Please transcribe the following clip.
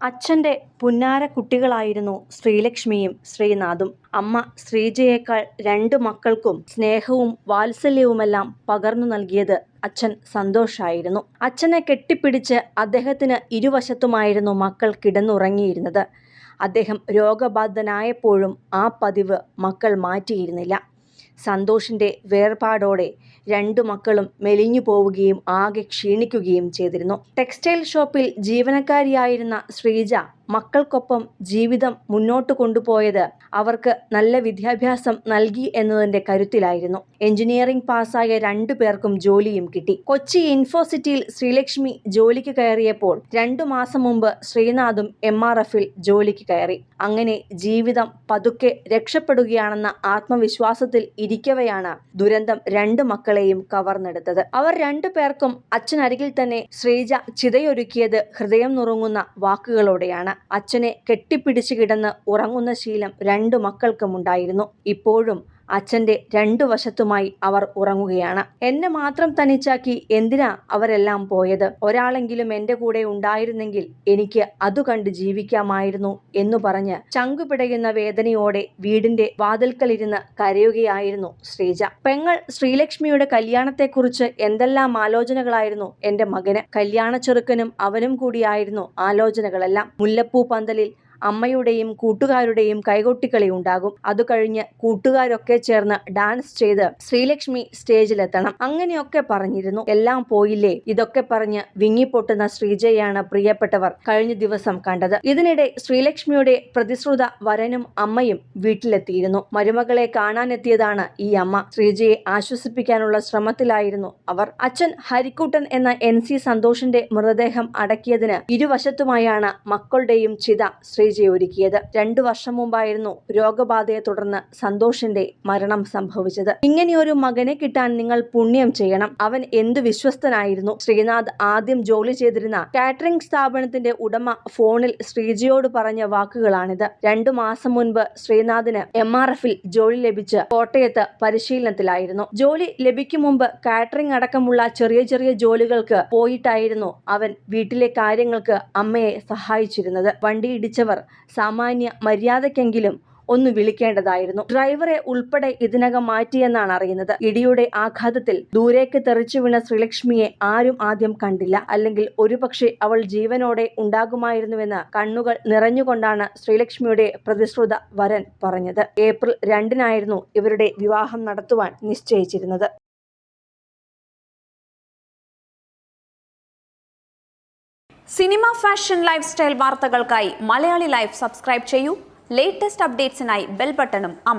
അച്ഛൻ്റെ പുന്നാര കുട്ടികളായിരുന്നു ശ്രീലക്ഷ്മിയും ശ്രീനാഥും. അമ്മ ശ്രീജയേക്കാൾ 2 മക്കൾക്കും സ്നേഹവും വാത്സല്യവുമെല്ലാം പകർന്നു നൽകിയത് അച്ഛൻ സന്തോഷായിരുന്നു. അച്ഛനെ കെട്ടിപ്പിടിച്ച് അദ്ദേഹത്തിന് ഇരുവശത്തുമായിരുന്നു മക്കൾ കിടന്നുറങ്ങിയിരുന്നത്. അദ്ദേഹം രോഗബാധിതനായപ്പോഴും ആ പതിവ് മക്കൾ മാറ്റിയിരുന്നില്ല. സന്തോഷിൻ്റെ വേർപാടോടെ 2 മക്കളും മെലിഞ്ഞു പോവുകയും ആകെ ക്ഷീണിക്കുകയും ചെയ്തിരുന്നു. ടെക്സ്റ്റൈൽ ഷോപ്പിൽ ജീവനക്കാരിയായിരുന്ന ശ്രീജ മക്കൾക്കൊപ്പം ജീവിതം മുന്നോട്ട് കൊണ്ടുപോയത് അവർക്ക് നല്ല വിദ്യാഭ്യാസം നൽകി എന്നതിൻ്റെ കരുത്തിലായിരുന്നു. എഞ്ചിനീയറിംഗ് പാസ്സായ 2 പേർക്കും ജോലിയും കിട്ടി. കൊച്ചി ഇൻഫോസിറ്റിയിൽ ശ്രീലക്ഷ്മി ജോലിക്ക് കയറിയപ്പോൾ 2 മാസം മുമ്പ് ശ്രീനാഥും MRFൽ ജോലിക്ക് കയറി. അങ്ങനെ ജീവിതം പതുക്കെ രക്ഷപ്പെടുകയാണെന്ന ആത്മവിശ്വാസത്തിൽ ഇരിക്കവെയാണ് ദുരന്തം 2 മക്കളെയും കവർന്നെടുത്തത്. അവർ 2 പേർക്കും അച്ഛനരികിൽ തന്നെ ശ്രീജ ചിതയൊരുക്കിയത് ഹൃദയം നുറുങ്ങുന്ന വാക്കുകളോടെയാണ്. അച്ഛനെ കെട്ടിപ്പിടിച്ചു കിടന്ന് ഉറങ്ങുന്ന ശീലം 2 മക്കൾക്കും ഉണ്ടായിരുന്നു. ഇപ്പോഴും അച്ഛൻ്റെ 2 വശത്തുമായി അവർ ഉറങ്ങുകയാണ്. എന്നെ മാത്രം തനിച്ചാക്കി എന്തിനാ അവരെല്ലാം പോയത്? ഒരാളെങ്കിലും എൻ്റെ കൂടെ ഉണ്ടായിരുന്നെങ്കിൽ എനിക്ക് അതു കണ്ട് ജീവിക്കാമായിരുന്നു എന്നു പറഞ്ഞ് ചങ്കുപിടയുന്ന വേദനയോടെ വീടിൻ്റെ വാതിൽക്കലിരുന്ന് കരയുകയായിരുന്നു ശ്രീജ. പെങ്ങൾ ശ്രീലക്ഷ്മിയുടെ കല്യാണത്തെക്കുറിച്ച് എന്തെല്ലാം ആലോചനകളായിരുന്നു എൻ്റെ മകന്. കല്യാണ ചെറുക്കനും അവനും കൂടിയായിരുന്നു ആലോചനകളെല്ലാം. മുല്ലപ്പൂ പന്തലിൽ അമ്മയുടെയും കൂട്ടുകാരുടെയും കൈകൊട്ടിക്കളി ഉണ്ടാകും. അത് കഴിഞ്ഞ് കൂട്ടുകാരൊക്കെ ചേർന്ന് ഡാൻസ് ചെയ്ത് ശ്രീലക്ഷ്മി സ്റ്റേജിലെത്തണം. അങ്ങനെയൊക്കെ പറഞ്ഞിരുന്നു. എല്ലാം പോയില്ലേ? ഇതൊക്കെ പറഞ്ഞ് വിങ്ങിപ്പൊട്ടുന്ന ശ്രീജയാണ് പ്രിയപ്പെട്ടവർ കഴിഞ്ഞ ദിവസം കണ്ടത്. ഇതിനിടെ ശ്രീലക്ഷ്മിയുടെ പ്രതിശ്രുത വരനും അമ്മയും വീട്ടിലെത്തിയിരുന്നു. മരുമകളെ കാണാനെത്തിയതാണ് ഈ അമ്മ. ശ്രീജയെ ആശ്വസിപ്പിക്കാനുള്ള ശ്രമത്തിലായിരുന്നു അവർ. അച്ഛൻ ഹരിക്കുട്ടൻ എന്ന NC സന്തോഷിന്റെ മൃതദേഹം അടക്കിയതിന് ഇരുവശത്തുമായാണ് മക്കളുടെയും ചിത ഒരുക്കിയത്. 2 വർഷം മുമ്പായിരുന്നു രോഗബാധയെ തുടർന്ന് സന്തോഷിന്റെ മരണം സംഭവിച്ചത്. ഇങ്ങനെയൊരു മകനെ കിട്ടാൻ നിങ്ങൾ പുണ്യം ചെയ്യണം. അവൻ എന്തു വിശ്വസ്തനായിരുന്നു. ശ്രീനാഥ് ആദ്യം ജോലി ചെയ്തിരുന്ന കാറ്ററിംഗ് സ്ഥാപനത്തിന്റെ ഉടമ ഫോണിൽ ശ്രീജയോട് പറഞ്ഞ വാക്കുകളാണിത്. 2 മാസം മുൻപ് ശ്രീനാഥിന് MRFൽ ജോലി ലഭിച്ച് കോട്ടയത്ത് പരിശീലനത്തിലായിരുന്നു. ജോലി ലഭിക്കും മുമ്പ് കാറ്ററിംഗ് അടക്കമുള്ള ചെറിയ ചെറിയ ജോലികൾക്ക് പോയിട്ടായിരുന്നു അവൻ വീട്ടിലെ കാര്യങ്ങൾക്ക് അമ്മയെ സഹായിച്ചിരുന്നത്. വണ്ടി ഇടിച്ചവർ സാമാന്യ മര്യാദയ്ക്കെങ്കിലും ഒന്ന് വിളിക്കേണ്ടതായിരുന്നു. ഡ്രൈവറെ ഉൾപ്പെടെ ഇതിനകം മാറ്റിയെന്നാണ് അറിയുന്നത്. ഇടിയുടെ ആഘാതത്തിൽ ദൂരേക്ക് തെറിച്ചു വീണ ശ്രീലക്ഷ്മിയെ ആരും ആദ്യം കണ്ടില്ല. അല്ലെങ്കിൽ ഒരുപക്ഷെ അവൾ ജീവനോടെ ഉണ്ടാകുമായിരുന്നുവെന്ന് കണ്ണുകൾ നിറഞ്ഞുകൊണ്ടാണ് ശ്രീലക്ഷ്മിയുടെ പ്രതിശ്രുത വരൻ പറഞ്ഞത്. ഏപ്രിൽ 2-നായിരുന്നു ഇവരുടെ വിവാഹം നടത്തുവാൻ നിശ്ചയിച്ചിരുന്നത്. സിനിമ, ഫാഷൻ, ലൈഫ് സ്റ്റൈൽ വാർത്തകൾക്കായി മലയാളി ലൈഫ് സബ്സ്ക്രൈബ് ചെയ്യൂ. ലേറ്റസ്റ്റ് അപ്ഡേറ്റ്സിനായി ബെൽ ബട്ടണും അമർത്തുക.